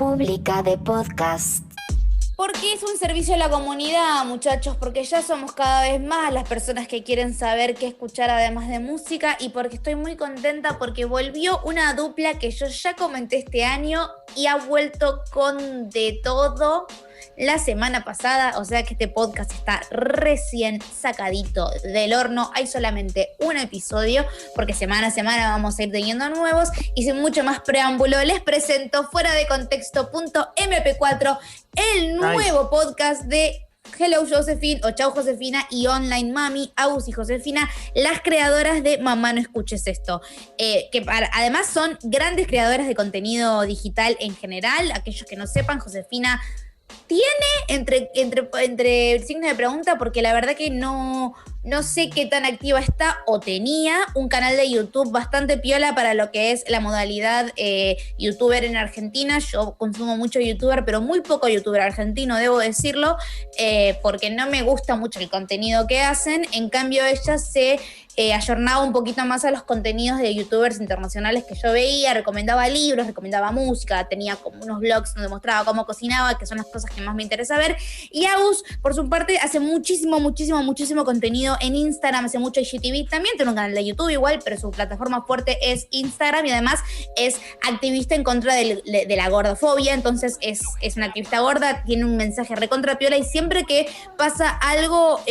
República de Podcast. Porque es un servicio a la comunidad, muchachos, porque ya somos cada vez más las personas que quieren saber qué escuchar además de música, y porque estoy muy contenta porque volvió una dupla que yo ya comenté este año y ha vuelto con de todo la semana pasada, o sea que este podcast está recién sacadito del horno. Hay solamente un episodio porque semana a semana vamos a ir teniendo nuevos, y sin mucho más preámbulo les presento Fuera de Contexto.mp4, el nuevo podcast de Hello Josephine o Chau Josefina y Online Mami, Agus y Josefina, las creadoras de Mamá No Escuches Esto, además son grandes creadoras de contenido digital en general. Aquellos que no sepan, Josefina tiene entre signos de pregunta, porque la verdad que no sé qué tan activa está, o tenía un canal de YouTube bastante piola para lo que es la modalidad youtuber en Argentina. Yo consumo mucho youtuber, pero muy poco youtuber argentino, debo decirlo, porque no me gusta mucho el contenido que hacen. En cambio, ella se ayornaba un poquito más a los contenidos de youtubers internacionales que yo veía, recomendaba libros, recomendaba música, tenía como unos blogs donde mostraba cómo cocinaba, que son las cosas que más me interesa ver. Y Agus, por su parte, hace muchísimo contenido en Instagram, hace mucho IGTV, también tiene un canal de YouTube igual, pero su plataforma fuerte es Instagram, y además es activista en contra de la gordofobia. Entonces es una activista gorda, tiene un mensaje recontra piola, y siempre que pasa algo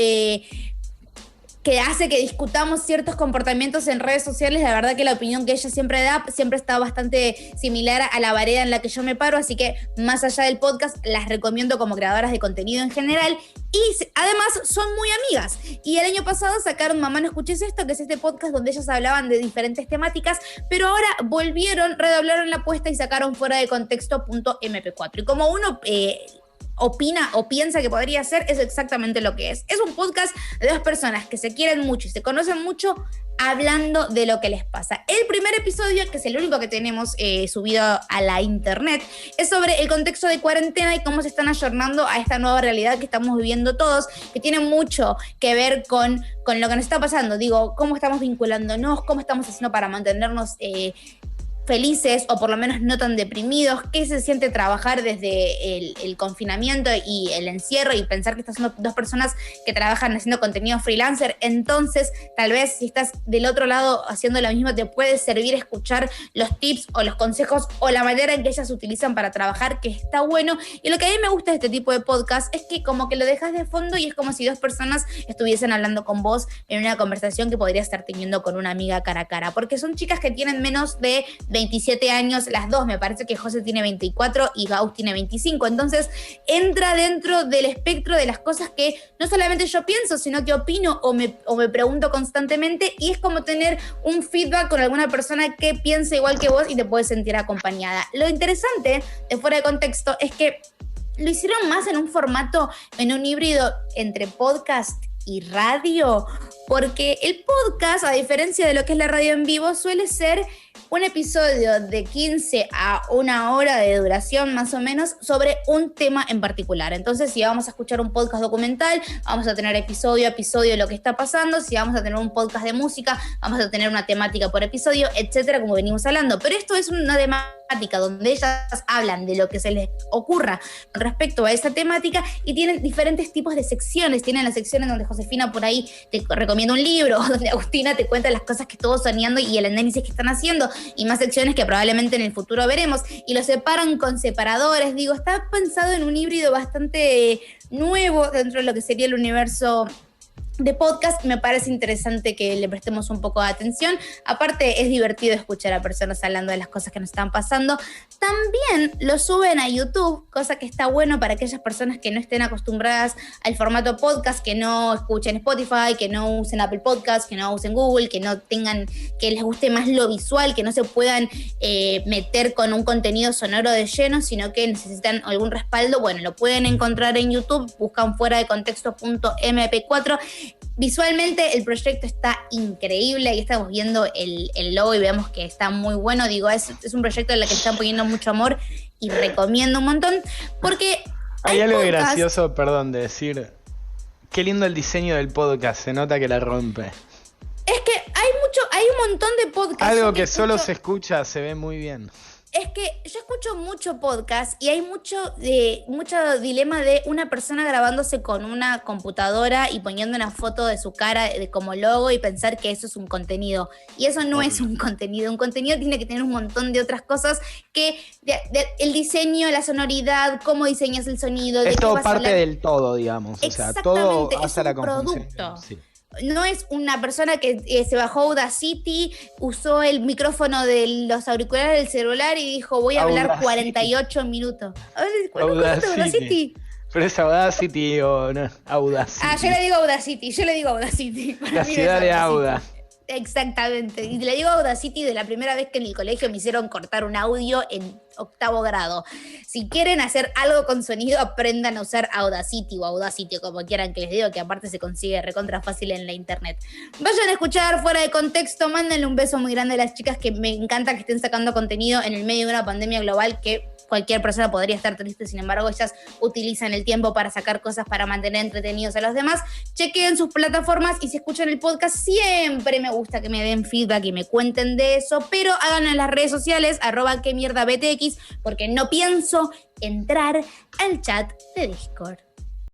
que hace que discutamos ciertos comportamientos en redes sociales, la verdad que la opinión que ella siempre da siempre está bastante similar a la vereda en la que yo me paro. Así que más allá del podcast, las recomiendo como creadoras de contenido en general, y además son muy amigas. Y el año pasado sacaron Mamá No Escuches Esto, que es este podcast donde ellas hablaban de diferentes temáticas, pero ahora volvieron, redoblaron la apuesta y sacaron Fuera de Contexto.mp4. Y como uno opina o piensa que podría ser, es exactamente lo que es. Es un podcast de dos personas que se quieren mucho y se conocen mucho, hablando de lo que les pasa. El primer episodio, que es el único que tenemos subido a la internet, es sobre el contexto de cuarentena y cómo se están ayornando a esta nueva realidad que estamos viviendo todos, que tiene mucho que ver con lo que nos está pasando. Digo, cómo estamos vinculándonos, cómo estamos haciendo para mantenernos felices, o por lo menos no tan deprimidos, qué se siente trabajar desde el confinamiento y el encierro, y pensar que estas son dos personas que trabajan haciendo contenido freelancer. Entonces, tal vez si estás del otro lado haciendo lo mismo, te puede servir escuchar los tips o los consejos o la manera en que ellas utilizan para trabajar, que está bueno. Y lo que a mí me gusta de este tipo de podcast es que como que lo dejas de fondo y es como si dos personas estuviesen hablando con vos en una conversación que podría estar teniendo con una amiga cara a cara, porque son chicas que tienen menos de 27 años, las dos. Me parece que José tiene 24 y Gaus tiene 25. Entonces entra dentro del espectro de las cosas que no solamente yo pienso, sino que opino o me pregunto constantemente, y es como tener un feedback con alguna persona que piensa igual que vos y te puedes sentir acompañada. Lo interesante de Fuera de Contexto es que lo hicieron más en un formato, en un híbrido entre podcast y radio, porque el podcast, a diferencia de lo que es la radio en vivo, suele ser un episodio de 15 a 1 hora de duración más o menos sobre un tema en particular. Entonces, si vamos a escuchar un podcast documental, vamos a tener episodio a episodio lo que está pasando. Si vamos a tener un podcast de música, vamos a tener una temática por episodio, etcétera, como venimos hablando. Pero esto es una temática donde ellas hablan de lo que se les ocurra con respecto a esa temática, y tienen diferentes tipos de secciones. Tienen las secciones donde Josefina por ahí te recomienda un libro, donde Agustina te cuenta las cosas que estuvo soñando y el análisis que están haciendo, y más secciones que probablemente en el futuro veremos, y lo separan con separadores. Digo, está pensado en un híbrido bastante nuevo dentro de lo que sería el universo de podcast. Me parece interesante que le prestemos un poco de atención. Aparte, es divertido escuchar a personas hablando de las cosas que nos están pasando. También lo suben a YouTube, cosa que está bueno para aquellas personas que no estén acostumbradas al formato podcast, que no escuchen Spotify, que no usen Apple Podcast, que no usen Google, que no tengan, que les guste más lo visual, que no se puedan meter con un contenido sonoro de lleno, sino que necesitan algún respaldo. Bueno, lo pueden encontrar en YouTube, buscan Fuera de Contexto.mp4. Visualmente el proyecto está increíble, ahí estamos viendo el logo y vemos que está muy bueno. Digo, es un proyecto en el que están poniendo mucho amor y recomiendo un montón, porque hay algo gracioso, perdón, de decir, qué lindo el diseño del podcast, se nota que la rompe. Es que hay un montón de podcasts. Algo que solo se escucha, se ve muy bien. Es que yo escucho mucho podcast y hay mucho dilema de una persona grabándose con una computadora y poniendo una foto de su cara como logo y pensar que eso es un contenido. Y eso no es un contenido. Un contenido tiene que tener un montón de otras cosas que el diseño, la sonoridad, cómo diseñas el sonido. Es de todo qué vas a parte hablar. del todo, digamos. O sea, todo hace es la un conjunción. producto. Sí. No es una persona que se bajó Audacity, usó el micrófono de los auriculares del celular y dijo, voy a hablar Audacity. 48 minutos. Audacity. Pero es Audacity o no, Audacity. Yo le digo Audacity. La ciudad de Auda. Exactamente. Y le digo Audacity de la primera vez que en el colegio me hicieron cortar un audio en 8º grado. Si quieren hacer algo con sonido, aprendan a usar Audacity o Audacity, como quieran que les diga, que aparte se consigue recontra fácil en la internet. Vayan a escuchar Fuera de Contexto, mándenle un beso muy grande a las chicas, que me encanta que estén sacando contenido en el medio de una pandemia global que cualquier persona podría estar triste, sin embargo, ellas utilizan el tiempo para sacar cosas para mantener entretenidos a los demás. Chequen sus plataformas y si escuchan el podcast, siempre me gusta que me den feedback y me cuenten de eso, pero háganlo en las redes sociales, @quemierdabtx, porque no pienso entrar al chat de Discord.